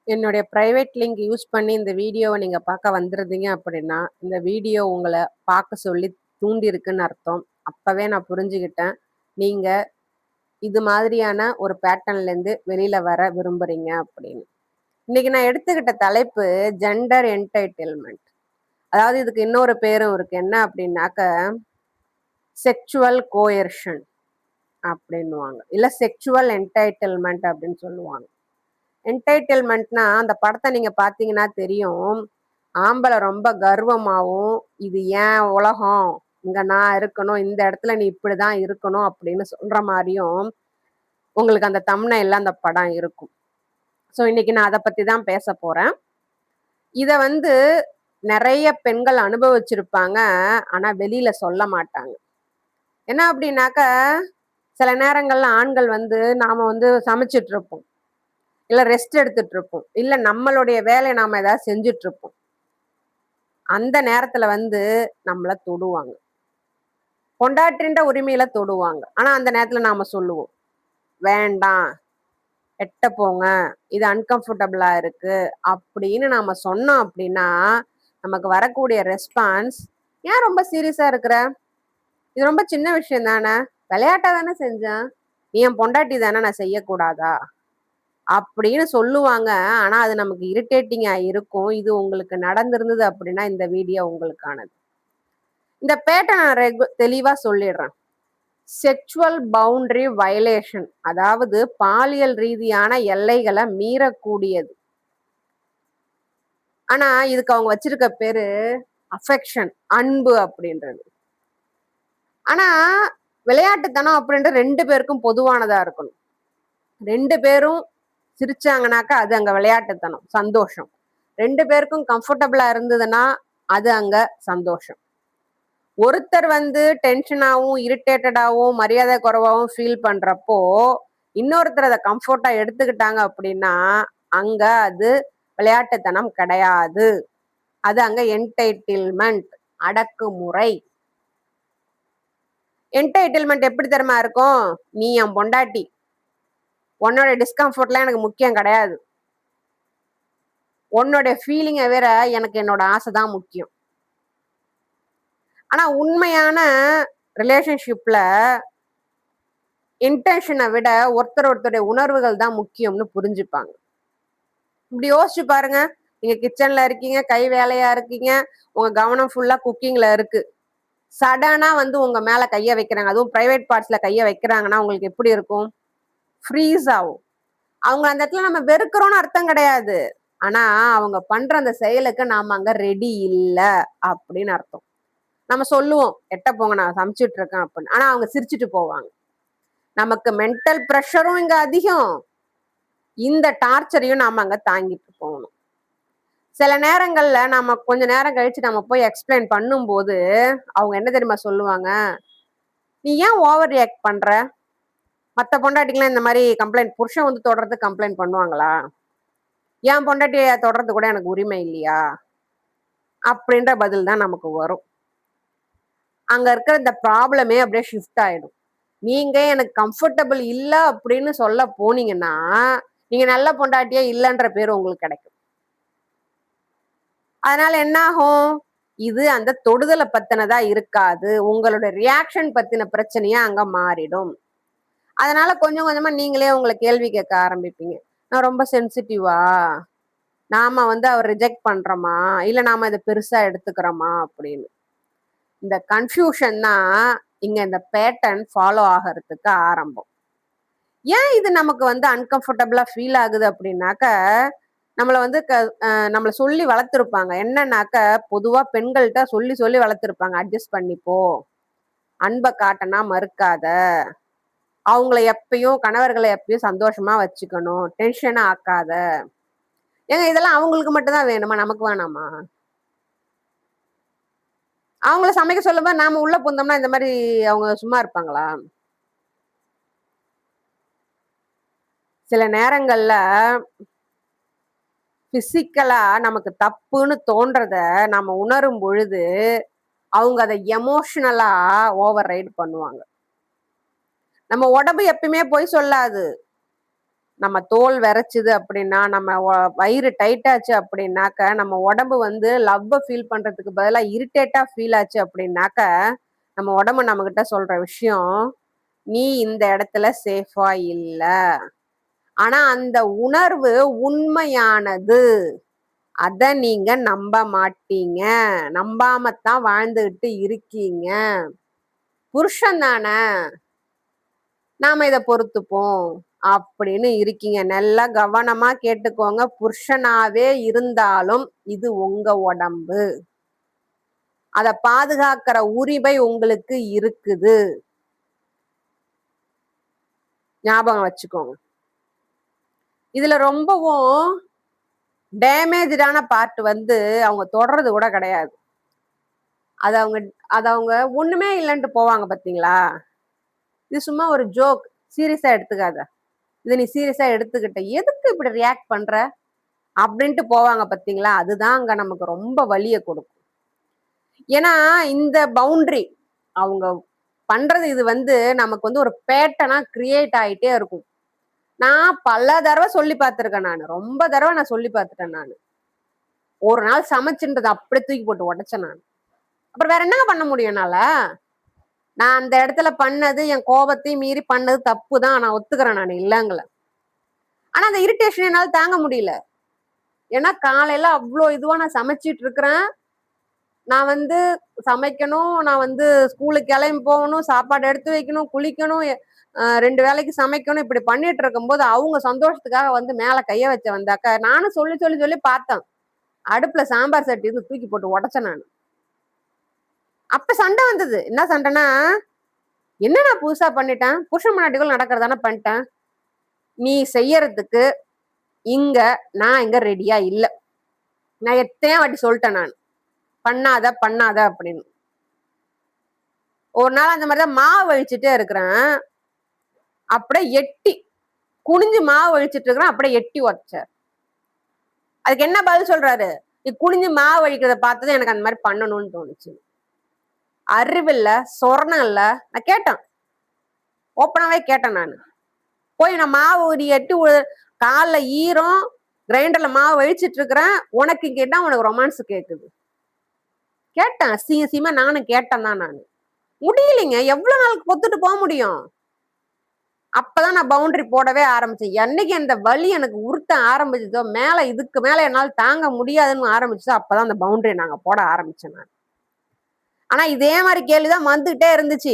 என்னுடைய private link use பண்ணி இந்த வீடியோவை நீங்க பார்க்க வந்திருந்தீங்க அப்படின்னா, இந்த வீடியோ உங்கள பார்க்க சொல்லி தூண்டியிருக்குன்னு அர்த்தம். அப்பவே நான் புரிஞ்சுகிட்டேன். நீங்க இது மாதிரியான ஒரு பேட்டர்ன்லேருந்து வெளியில வர விரும்புறீங்க அப்படின்னு. இன்னைக்கு நான் எடுத்துக்கிட்ட தலைப்பு ஜெண்டர் என்டைட்டில்மென்ட். அதாவது இதுக்கு இன்னொரு பேரும் இருக்கு. என்ன அப்படின்னாக்க, செக்சுவல் கோயர்ஷன் அப்படின்னுவாங்க. இல்ல செக்சுவல் என்டைட்டில்மென்ட் அப்படின்னு சொல்லுவாங்க. என்டைட்டில்மெண்ட்னா அந்த படத்தை நீங்க பார்த்தீங்கன்னா தெரியும். ஆம்பளை ரொம்ப கர்வமாவும், இது ஏன் உலகம், இங்க நான் இருக்கணும், இந்த இடத்துல நீ இப்படிதான் இருக்கணும் அப்படின்னு சொல்ற மாதிரியும் உங்களுக்கு அந்த தம்ப்நெயில்ல அந்த படம் இருக்கும். ஸோ இன்னைக்கு நான் அதை பத்தி தான் பேச போறேன். இத வந்து நிறைய பெண்கள் அனுபவிச்சிருப்பாங்க. ஆனா வெளியில சொல்ல மாட்டாங்க. என்ன அப்படின்னாக்க, சில நேரங்கள்ல ஆண்கள் வந்து நாம வந்து சமைச்சிட்டு இருப்போம், இல்ல ரெஸ்ட் எடுத்துட்டு இருப்போம், இல்ல நம்மளுடைய வேலையை நாம ஏதாவது செஞ்சுட்டு இருப்போம். அந்த நேரத்துல வந்து நம்மள தொடுவாங்க. பொண்டாட்டின்ற உரிமையில தொடுவாங்க. ஆனா அந்த நேரத்துல நாம சொல்லுவோம், வேண்டாம், எட்ட போங்க, இது அன்கம்ஃபர்டபுளா இருக்கு அப்படின்னு நாம சொன்னோம் அப்படின்னா, நமக்கு வரக்கூடிய ரெஸ்பான்ஸ், ஏன் ரொம்ப சீரியஸா இருக்கிற, இது ரொம்ப சின்ன விஷயம் தானே, விளையாட்டா தானே செஞ்சேன், நீ என் பொண்டாட்டி தானே, நான் செய்யக்கூடாதா அப்படின்னு சொல்லுவாங்க. ஆனா அது நமக்கு இரிட்டேட்டிங்கா இருக்கும். இது உங்களுக்கு நடந்திருந்தது அப்படின்னா இந்த வீடியோ உங்களுக்கானது. இந்த பேட்டர்ன் நான் தெளிவா சொல்லிடுறேன். செக்சுவல் பவுண்டரி வயலேஷன், அதாவது பாலியல் ரீதியான எல்லைகளை மீறக்கூடியது. ஆனா இதுக்கு அவங்க வச்சிருக்க பேரு அஃபெக்ஷன், அன்பு அப்படின்றது. ஆனா விளையாட்டுத்தனம் அப்படின்றது ரெண்டு பேருக்கும் பொதுவானதா இருக்கணும். ரெண்டு பேரும் சிரிச்சாங்கனாக்கா அது அங்க விளையாட்டுத்தனம், சந்தோஷம். ரெண்டு பேருக்கும் கம்ஃபர்டபுளா இருந்ததுன்னா அது அங்க சந்தோஷம். ஒருத்தர் வந்து டென்ஷனாகவும் இரிட்டேட்டடாகவும் மரியாதை குறைவாகவும் ஃபீல் பண்றப்போ இன்னொருத்தர் அதை கம்ஃபர்ட்டா எடுத்துக்கிட்டாங்க அப்படின்னா அங்க அது விளையாட்டுத்தனம் கிடையாது. அது அங்க என்டைட்டில்மெண்ட், அடக்குமுறை. என்டைட்டில்மெண்ட் எப்படி தெரியுமா இருக்கும், நீ என் பொண்டாட்டி, உன்னோட டிஸ்கம்ஃபர்ட்லாம் எனக்கு முக்கியம் கிடையாது, உன்னோட ஃபீலிங்கை வேற எனக்கு என்னோட ஆசை தான் முக்கியம். ஆனா உண்மையான ரிலேஷன்ஷிப்ல இன்டென்ஷனை விட ஒருத்தருடைய உணர்வுகள் தான் முக்கியம்னு புரிஞ்சுப்பாங்க. இப்படி யோசிச்சு பாருங்க. நீங்க கிச்சன்ல இருக்கீங்க, கை வேலையா இருக்கீங்க, உங்க கவனம் ஃபுல்லா குக்கிங்ல இருக்கு. சடனா வந்து உங்க மேல கைய வைக்கிறாங்க, அதுவும் பிரைவேட் பார்ட்ஸ்ல கைய வைக்கிறாங்கன்னா உங்களுக்கு எப்படி இருக்கும், ஃப்ரீஸ் ஆகும். அவங்க அந்த இடத்துல நம்ம வெறுக்கிறோம்னு அர்த்தம் கிடையாது. ஆனா அவங்க பண்ற அந்த செயலுக்கு நாம அங்க ரெடி இல்ல அப்படின்னு அர்த்தம். நம்ம சொல்லுவோம், எட்ட போங்க நான் சமைச்சிட்டு இருக்கேன் அப்படின்னு. ஆனா அவங்க சிரிச்சுட்டு போவாங்க. நமக்கு மென்டல் ப்ரெஷரும் இங்க அதிகம், இந்த டார்ச்சரையும் நாம அங்க தாங்கிட்டு போகணும். சில நேரங்கள்ல நாம கொஞ்ச நேரம் கழிச்சு நம்ம போய் எக்ஸ்பிளைன் பண்ணும்போது அவங்க என்ன தெரியுமா சொல்லுவாங்க, நீ ஏன் ஓவர் ரியாக்ட் பண்ற, மத்த பொண்டாட்டிக்கெல்லாம் இந்த மாதிரி கம்ப்ளைண்ட், புருஷன் வந்து தொடர்றதுக்கு கம்ப்ளைண்ட் பண்ணுவாங்களா, ஏன் பொண்டாட்டிய தொடர்றது கூட எனக்கு உரிமை இல்லையா அப்படின்ற பதில் தான் நமக்கு வரும். அங்க இருக்கிற இந்த ப்ராப்ளமே அப்படியே ஷிஃப்ட் ஆயிடும். நீங்க எனக்கு கம்ஃபர்டபுள் இல்ல அப்படின்னு சொல்ல போனீங்கன்னா நீங்க நல்ல பொண்டாட்டியே இல்லைன்ற பேர் உங்களுக்கு கிடைக்கும். அதனால என்ன ஆகும், இது அந்த தொடுதலை பத்தினதா இருக்காது, உங்களோட ரியாக்ஷன் பத்தின பிரச்சனையா அங்க மாறிடும். அதனால கொஞ்சம் கொஞ்சமா நீங்களே உங்களை கேள்வி கேட்க ஆரம்பிப்பீங்க, நான் ரொம்ப சென்சிட்டிவா, நாம வந்து அவர் ரிஜெக்ட் பண்றோமா, இல்ல நாம இதை பெருசா எடுத்துக்கிறோமா அப்படின்னு. இந்த கன்ஃபியூஷன் தான் இங்க இந்த பேட்டர்ன் ஃபாலோ ஆகிறதுக்கு ஆரம்பம். ஏன் இது நமக்கு வந்து அன்கம்ஃபர்டபுளா ஃபீல் ஆகுது அப்படின்னாக்க, நம்மள வந்து நம்மள சொல்லி வளர்த்துருப்பாங்க. என்னன்னாக்க, பொதுவா பெண்கள்கிட்ட சொல்லி சொல்லி வளர்த்துருப்பாங்க, அட்ஜஸ்ட் பண்ணிப்போ, அன்பை காட்டினா மறுக்காத, அவங்கள எப்பயும் கணவர்களை எப்பயும் சந்தோஷமா வச்சுக்கணும், டென்ஷனா ஆக்காத. ஏங்க இதெல்லாம் அவங்களுக்கு மட்டும்தான் வேணுமா, நமக்கு வேணாமா? அவங்கள சமைக்க சொல்லும்போது நாம உள்ள புந்தோம்னா இந்த மாதிரி அவங்க சும்மா இருப்பாங்களா? சில நேரங்கள்ல பிசிக்கலா நமக்கு தப்புன்னு தோன்றத நாம உணரும் பொழுது அவங்க அதை எமோஷனலா ஓவர் ரைட் பண்ணுவாங்க. நம்ம உடம்பு எப்பயுமே போய் சொல்லாது. நம்ம தோல் விரைச்சுது அப்படின்னா, நம்ம வயிறு டைட் ஆச்சு அப்படின்னாக்க, நம்ம உடம்பு வந்து லவ்வ ஃபீல் பண்றதுக்கு பதிலா இரிட்டேட்டா ஃபீல் ஆச்சு அப்படின்னாக்க, நம்ம உடம்பு நம்மகிட்ட சொல்ற விஷயம், "நீ இந்த இடத்துல சேஃபா இல்ல." ஆனா அந்த உணர்வு உண்மையானது. அத நீங்க நம்ப மாட்டீங்க. நம்பாமத்தான் வாழ்ந்துகிட்டு இருக்கீங்க. புருஷன் தான, நாம இத பொறுத்துப்போம் அப்படின்னு இருக்கீங்க. நல்லா கவனமா கேட்டுக்கோங்க. புருஷனாவே இருந்தாலும் இது உங்க உடம்பு. அத பாதுகாக்கிற உரிமை உங்களுக்கு இருக்குது. ஞாபகம் வச்சுக்கோங்க. இதுல ரொம்பவும் டேமேஜ்டான பார்ட் வந்து அவங்க தொடர்றது கூட கிடையாது. அது அவங்க அது அவங்க ஒண்ணுமே இல்லன்ட்டு போவாங்க பாத்தீங்களா? இது சும்மா ஒரு ஜோக். சீரியஸா எடுத்துக்காத. இத நீ சீரியஸா எடுத்துக்கிட்ட. எதுக்கு இப்படி ரியாக்ட் பண்ற? அப்படின்ட்டு போவாங்க பாத்தீங்களா? அதுதான் அங்க நமக்கு ரொம்ப வலிய கொடுக்கும். ஏன்னா, இந்த பவுண்டரி அவங்க பண்றது இது வந்து நமக்கு வந்து ஒரு பேட்டர்னா கிரியேட் ஆயிட்டே இருக்கும். நான் பல தடவ சொல்லி பார்த்துருக்கேன் நானு. ரொம்ப தடவ நான் சொல்லி பார்த்துட்டேன் நானு. ஒரு நாள் சமைச்சுன்றத அப்படியே தூக்கி போட்டு உடைச்சேன் நானு. அப்புறம் வேற என்னங்க பண்ண முடியும் என்னால? நான் அந்த இடத்துல பண்ணது என் கோபத்தையும் மீறி பண்ணது தப்பு தான். நான் ஒத்துக்கிறேன் நானு இல்லங்கல. ஆனா அந்த இரிட்டேஷன் என்னால தாங்க முடியல. ஏன்னா காலையில அவ்ளோ இதுவா நான் சமைச்சிட்டு இருக்கிறேன். நான் வந்து சமைக்கணும். நான் வந்து ஸ்கூலுக்கு கிளம்பி போகணும். சாப்பாடு எடுத்து வைக்கணும். குளிக்கணும். 2 வேளைக்கு சமைக்கணும். இப்படி பண்ணிட்டு இருக்கும்போது, அவங்க சந்தோஷத்துக்காக வந்து மேல கைய வச்சு வந்தாக்கா, நானும் சொல்லி சொல்லி சொல்லி பார்த்தேன். அடுப்புல சாம்பார் சட்டி இருந்து தூக்கி போட்டு உடைச்சேன் நானு. அப்ப சண்டை வந்தது. என்ன சண்டைன்னா, "என்ன நான் புதுசா பண்ணிட்டேன்? புருஷன் பொண்டாட்டிக்குள்ள நடக்கிறதானே பண்ணிட்டேன். நீ செய்யறதுக்கு இங்க நான் இங்க ரெடியா இல்ல." நான் எத்தனையோ வாட்டி சொல்லிட்டேன் நானு. பண்ணாத, பண்ணாத அப்படின்னு. ஒரு நாள் அந்த மாதிரிதான் மாவு வழிச்சுட்டே இருக்கிறேன். அப்படியே எட்டி குனிஞ்சு மாவு வழிச்சிட்டு இருக்கிறேன். அப்படியே எட்டி உதைச்சார். அதுக்கு என்ன பதில் சொல்றாரு? "நீ குனிஞ்சு மாவு வழிக்கிறத பார்த்ததும் எனக்கு அந்த மாதிரி பண்ணணும்னு தோணுச்சு." அறிவில்ல, சொர்ணம் இல்ல. நான் கேட்டேன். ஓப்பனாவே கேட்டேன் நானு. போய் நான் மாவு ஒரு எட்டி கால்ல ஈரம், கிரைண்டர்ல மாவு வழிச்சிட்டு இருக்கிறேன். உனக்கு கேட்டா உனக்கு ரொமான்ஸ் கேக்குது. கேட்டேன். அசிங்க அசிங்கமா நானும் கேட்டேன் தான் நானு. முடியலைங்க. எவ்வளவு நாளுக்கு பொத்துட்டு போக முடியும்? அப்பதான் நான் பவுண்டரி போடவே ஆரம்பிச்சேன். என்னைக்கு அந்த வலி எனக்கு உறுத்த ஆரம்பிச்சதோ, மேல இதுக்கு மேல என்னால தாங்க முடியாதுன்னு ஆரம்பிச்சதோ, அப்பதான் அந்த பவுண்டரிய நாங்க போட ஆரம்பிச்சேன் நான். ஆனா இதே மாரி கேள்விதான் வந்துகிட்டே இருந்துச்சு.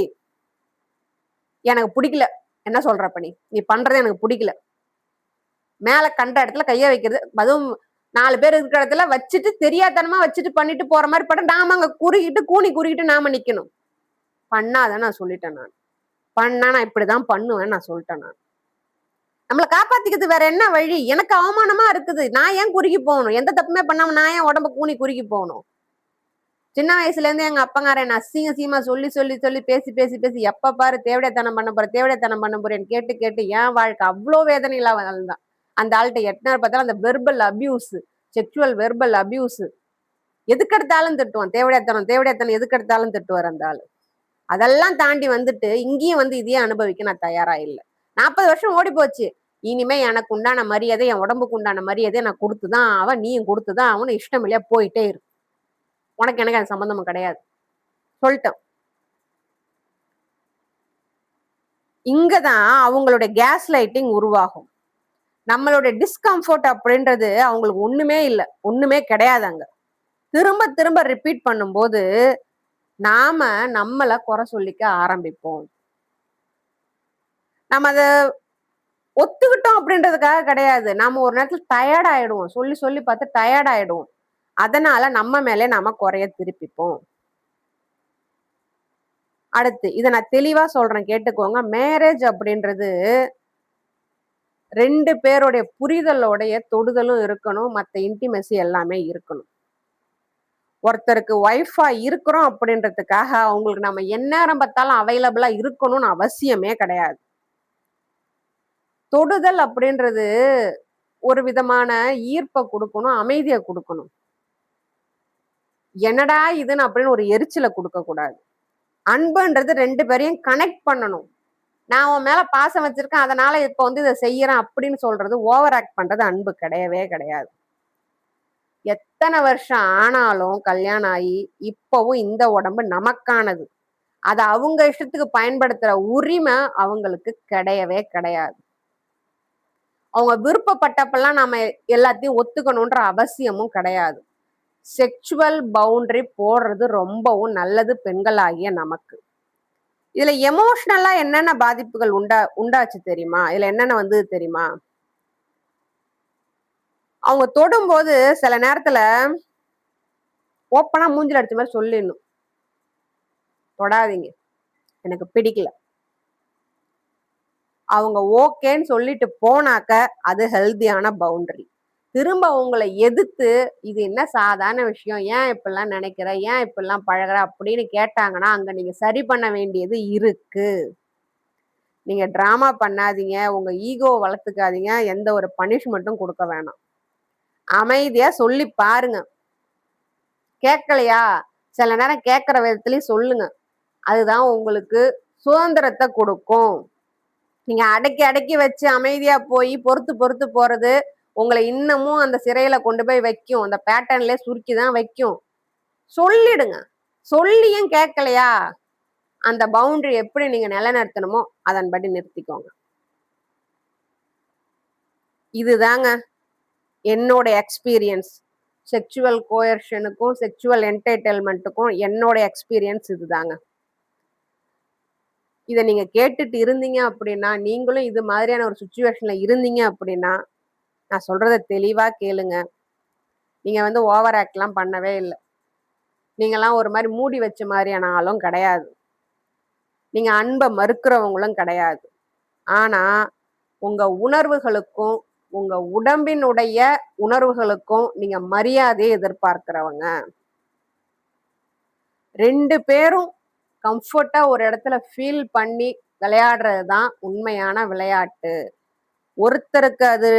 எனக்கு புடிக்கல. என்ன சொல்ற அப்ப நீ? நீ பண்றது எனக்கு புடிக்கல. மேல கண்ட இடத்துல கைய வைக்கிறது. அதுவும் 4 பேர் இருக்கிற இடத்துல வச்சுட்டு தெரியாத்தனமா வச்சுட்டு பண்ணிட்டு போற மாரி பண்ணா, நாம அங்க குறுகிட்டு, கூனி குறுகிட்டு நாம நிக்கணும். பண்ணாதன்னு நான் சொல்லிட்டேன் நான். பண்ணா நான் இப்படிதான் பண்ணுவேன்னு நான் சொல்லிட்டேன் நான். நம்மள காப்பாத்திக்கிறது வேற என்ன வழி? எனக்கு அவமானமா இருக்குது. நான் ஏன் குறுகி போகணும்? எந்த தப்புமே பண்ணாம நான் ஏன் உடம்ப கூனி குறுகி போகணும்? சின்ன வயசுல இருந்து எங்க அப்பங்காரன் என்ன அசிங்க அசிங்கமா சொல்லி சொல்லி சொல்லி பேசி பேசி பேசி எப்ப பாரு தேவடைத்தனம் பண்ண போற தேவடைத்தனம் பண்ண போறேன்னு கேட்டு கேட்டு என் வாழ்க்கை அவ்வளோ வேதனையில வாழ்ந்தான். அந்த ஆள்கிட்ட எத்தனை பார்த்தாலும் அந்த verbal abuse, sexual verbal abuse எதுக்கெடுத்தாலும் திட்டுவான். தேவடைத்தனம் தேவடைத்தனம் எதுக்கெடுத்தாலும் திட்டுவார் அந்த ஆளு. அதெல்லாம் தாண்டி வந்துட்டு இங்கேயும் வந்து இதையே அனுபவிக்க நான் தயாரா இல்ல. 40 வருஷம் ஓடி போச்சு. இனிமே எனக்கு உண்டான மரியாதை, என் உடம்புக்கு உண்டான மரியாதையை நான் குடுத்துதான் ஆவேன். நீயும் குடுத்துதான் ஆவணும். இஷ்டம் இல்லையா போயிட்டே இரு. உனக்கு எனக்கு அந்த சம்பந்தமும் கிடையாது. சொல்லிட்டேன். இங்கதான் அவங்களுடைய கேஸ் லைட்டிங் உருவாகும். நம்மளுடைய டிஸ்கம்ஃபோர்ட் அப்படின்றது அவங்களுக்கு ஒண்ணுமே இல்ல. ஒண்ணுமே கிடையாது அங்க. திரும்ப திரும்ப ரிப்பீட் பண்ணும்போது, நாம நம்மள குறை சொல்லிக்க ஆரம்பிப்போம். நம்ம அத ஒத்துக்கிட்டோம் அப்படின்றதுக்காக கிடையாது. நாம ஒரு நேரத்துல டயர்ட் ஆயிடுவோம். சொல்லி சொல்லி பார்த்து டயர்ட் ஆயிடுவோம். அதனால நம்ம மேலே நாம குறைய திருப்பிப்போம். அடுத்து இத நான் தெளிவா சொல்றேன் கேட்டுக்கோங்க. மேரேஜ் அப்படின்றது 2 பேருடைய புரிதலோடைய தொடுதலும் இருக்கணும். மத்த இன்டிமெசி எல்லாமே இருக்கணும். ஒருத்தருக்கு ஒய்ஃபா இருக்கிறோம் அப்படின்றதுக்காக அவங்களுக்கு நம்ம எந்நேரம் பார்த்தாலும் அவைலபிளா இருக்கணும்னு அவசியமே கிடையாது. தொடுதல் அப்படின்றது ஒரு விதமான ஈர்ப்ப குடுக்கணும், அமைதிய குடுக்கணும். என்னடா இதுன்னு அப்படின்னு ஒரு எரிச்சல குடுக்கக்கூடாது. அன்புன்றது 2 பேரையும் கனெக்ட் பண்ணணும். நான் உன் மேல பாசம் வச்சிருக்கேன், அதனால இப்ப வந்து இதை செய்யறேன் அப்படின்னு சொல்றது ஓவர் ஆக்ட் பண்றது அன்பு கிடையவே கிடையாது. எத்தனை வருஷம் ஆனாலும் கல்யாணம் ஆகி இப்பவும் இந்த உடம்பு நமக்கானது. அதை அவங்க இஷ்டத்துக்கு பயன்படுத்துற உரிமை அவங்களுக்கு கிடையவே கிடையாது. அவங்க விருப்பப்பட்டப்பெல்லாம் நாம எல்லாத்தையும் ஒத்துக்கணும்ன்ற அவசியமும் கிடையாது. செக்சுவல் பவுண்டரி போடுறது ரொம்பவும் நல்லது பெண்களாகிய நமக்கு. இதுல எமோஷனலா என்னென்ன பாதிப்புகள் உண்டாச்சு தெரியுமா? இதுல என்னென்ன வந்து தெரியுமா? அவங்க தொடும்போது சில நேரத்துல ஓப்பனா மூஞ்சில அடிச்ச மாதிரி சொல்லிடணும், தொடாதீங்க, எனக்கு பிடிக்கல. அவங்க ஓகேன்னு சொல்லிட்டு போனாக்க அது ஹெல்தியான பவுண்டரி. திரும்ப உங்களை எதிர்த்து இது என்ன சாதாரண விஷயம், ஏன் இப்படிலாம் நினைக்கிற, ஏன் இப்படிலாம் பழகுற அப்படின்னு கேட்டாங்கன்னா அங்க நீங்க சரி பண்ண வேண்டியது இருக்கு. நீங்க டிராமா பண்ணாதீங்க, உங்க ஈகோ வளர்த்துக்காதீங்க, எந்த ஒரு பனிஷ்மெண்ட்டும் கொடுக்க வேணாம். அமைதியா சொல்லி பாருங்க. கேட்கலையா, சில நேரம் கேட்கிற விதத்துலயும் சொல்லுங்க. அதுதான் உங்களுக்கு சுதந்திரத்தை கொடுக்கும். நீங்க அடக்கி அடக்கி வச்சு அமைதியா போய் பொறுத்து பொறுத்து போறது உங்களை இன்னமும் அந்த சிறையில கொண்டு போய் வைக்கும். அந்த பேட்டர்ன்ல சுருக்கிதான் வைக்கும். சொல்லிடுங்க. சொல்லியும் கேட்கலையா, அந்த பவுண்டரி எப்படி நீங்க நிலைநிறுத்தணுமோ அதன்படி நிறுத்திக்கோங்க. இதுதாங்க என்னோட எக்ஸ்பீரியன்ஸ். செக்சுவல் கோயர்ஷனுக்கும் செக்சுவல் என்டர்டெயின்மெண்ட்டுக்கும் என்னோட எக்ஸ்பீரியன்ஸ் இதுதாங்க. இதை நீங்க கேட்டுட்டு இருந்தீங்க அப்படின்னா, நீங்களும் இது மாதிரியான ஒரு சுச்சுவேஷன்ல இருந்தீங்க அப்படின்னா, நான் சொல்றத தெளிவா கேளுங்க. நீங்க வந்து ஓவர் ஆக்ட்லாம் பண்ணவே இல்லை. நீங்கெல்லாம் ஒரு மாதிரி மூடி வச்ச மாதிரியான ஆளும் கிடையாது. நீங்க அன்பை மறுக்கிறவங்களும் கிடையாது. ஆனா உங்க உணர்வுகளுக்கும் உங்க உடம்பினுடைய உணர்வுகளுக்கும் நீங்க மரியாதையை எதிர்பார்க்கிறவங்க. 2 பேரும் கம்ஃபர்ட்டா ஒரு இடத்துல ஃபீல் பண்ணி விளையாடுறது தான் உண்மையான விளையாட்டு. ஒருத்தருக்கு அது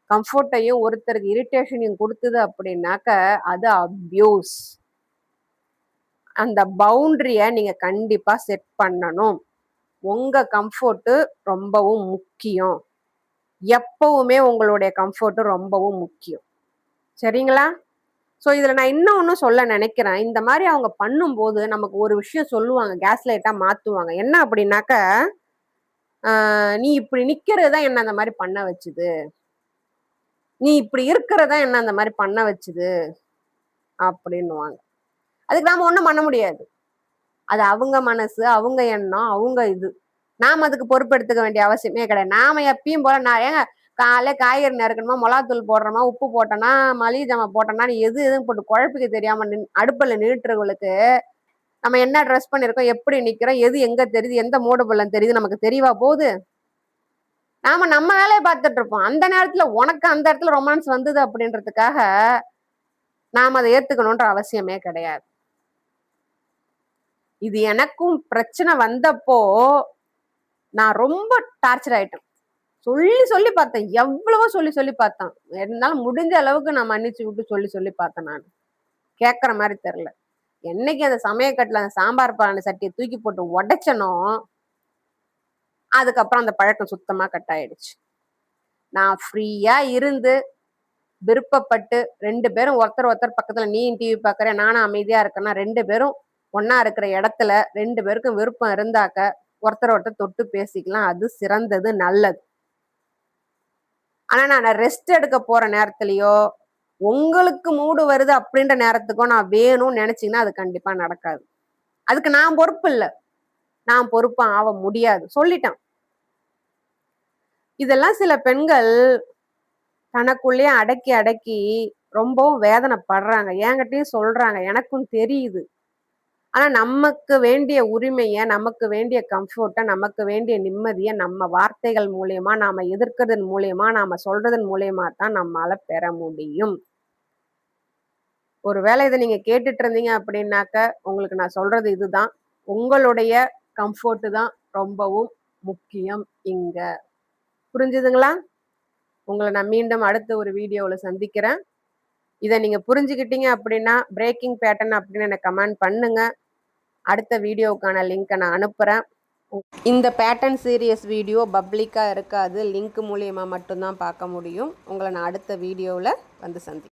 கம்ஃபர்ட்டையும் ஒருத்தருக்கு இரிட்டேஷனையும் கொடுத்தது அப்படின்னாக்க அது அபியூஸ். அந்த பவுண்டரிய நீங்க கண்டிப்பா செட் பண்ணணும். உங்க கம்ஃபர்ட் ரொம்பவும் முக்கியம். எப்பவுமே உங்களுடைய கம்ஃபர்ட் ரொம்பவும் முக்கியம். சரிங்களா? ஸோ இதுல நான் இன்னொன்னு சொல்ல நினைக்கிறேன். இந்த மாதிரி அவங்க பண்ணும்போது நமக்கு ஒரு விஷயம் சொல்லுவாங்க, கேஸ் லைட்டா மாத்துவாங்க. என்ன அப்படின்னாக்க, நீ இப்படி நிக்கிறது தான் என்ன அந்த மாதிரி பண்ண வச்சுது, நீ இப்படி இருக்கிறதா என்ன அந்த மாதிரி பண்ண வச்சுது அப்படின்னுவாங்க. அதுக்கு நாம ஒண்ணும் பண்ண முடியாது. அது அவங்க மனசு, அவங்க எண்ணம், அவங்க இது. நாம அதுக்கு பொறுப்பெடுத்துக்க வேண்டிய அவசியமே கிடையாது. நாம எப்பயும் போல நான் ஏங்க காலைல காய்கறி நறுக்கணுமா, மிளகாத்தூள் போடுறோமா, உப்பு போட்டோன்னா, மளிகை ஜாமான் போட்டோன்னா, எதுன்னு போட்டு குழப்பிக்க தெரியாம அடுப்புல நின்னுட்டுறவங்களுக்கு நம்ம என்ன ட்ரெஸ் பண்ணிருக்கோம், எப்படி நிக்கிறோம், எது எங்க தெரியுது, எந்த மூடு பள்ளம் தெரியுது நமக்கு தெரியவா போகுது? நாம நம்ம வேலையை பார்த்துட்டு இருப்போம். அந்த நேரத்துல உனக்கு அந்த இடத்துல ரொமான்ஸ் வந்தது அப்படின்றதுக்காக நாம அதை ஏத்துக்கணும்ன்ற அவசியமே கிடையாது. இது எனக்கும் பிரச்சனை வந்தப்போ நான் ரொம்ப டார்ச்சர் ஆயிட்டேன். சொல்லி சொல்லி பார்த்தேன், எவ்வளவோ சொல்லி சொல்லி பார்த்தேன். என்னால முடிஞ்ச அளவுக்கு நான் மன்னிச்சு விட்டு சொல்லி சொல்லி பார்த்தேன். நான் கேட்கற மாதிரி தெரியல. என்னைக்கு அந்த சமயக்கட்டுல அந்த சாம்பார் பானை சட்டியை தூக்கி போட்டு உடைச்சனோ, அதுக்கப்புறம் அந்த பழக்கம் சுத்தமா கட் ஆயிடுச்சு. நான் ஃப்ரீயா இருந்து விருப்பப்பட்டு 2 பேரும் ஒருத்தர் ஒருத்தர் பக்கத்துல, நீ டிவி பாக்குற நானும் அமைதியா இருக்கேன்னா 2 பேரும் ஒன்னா இருக்கிற இடத்துல 2 பேருக்கும் விருப்பம் இருந்தாக்க ஒருத்தர் ஒருத்தர் தொட்டு பேசிக்கலாம். அது சிறந்தது, நல்லது. ஆனா நான் ரெஸ்ட் எடுக்க போற நேரத்திலயோ, உங்களுக்கு மூடு வருது அப்படின்ற நேரத்துக்கோ நான் வேணும்னு நினைச்சீங்கன்னா அது கண்டிப்பா நடக்காது. அதுக்கு நான் பொறுப்பு இல்ல. நான் பொறுப்பா ஆக முடியாது. சொல்லிட்டேன். இதெல்லாம் சில பெண்கள் தனக்குள்ளேயே அடக்கி அடக்கி ரொம்பவும் வேதனைப்படுறாங்க. என்கிட்டயும் சொல்றாங்க. எனக்கும் தெரியுது. ஆனா நமக்கு வேண்டிய உரிமைய, நமக்கு வேண்டிய கம்ஃபர்ட்ட, நமக்கு வேண்டிய நிம்மதிய நம்ம வார்த்தைகள் மூலியமா, நாம எதிர்க்கிறதன் மூலியமா, நாம சொல்றதன் மூலியமா தான் நம்மால பெற முடியும். ஒருவேளை இத நீங்க கேட்டுட்டு இருந்தீங்க அப்படின்னாக்க, உங்களுக்கு நான் சொல்றது இதுதான். உங்களுடைய கம்ஃபர்ட் தான் ரொம்பவும் முக்கியம் இங்க. புரிஞ்சுதுங்களா? உங்கள நான் மீண்டும் அடுத்த ஒரு வீடியோல சந்திக்கிறேன். இத நீங்க புரிஞ்சுக்கிட்டீங்க அப்படின்னா, பிரேக்கிங் பேட்டர்ன் அப்படின்னு எனக்கு கமெண்ட் பண்ணுங்க. அடுத்த வீடியோவுக்கான லிங்க்க நான் அனுப்புறேன். இந்த பேட்டர்ன் சீரியஸ் வீடியோ பப்ளிக்காக இருக்காது. லிங்க் மூலியமாக மட்டும்தான் பார்க்க முடியும். உங்களை நான் அடுத்த வீடியோவில் வந்து சந்திக்கிறேன்.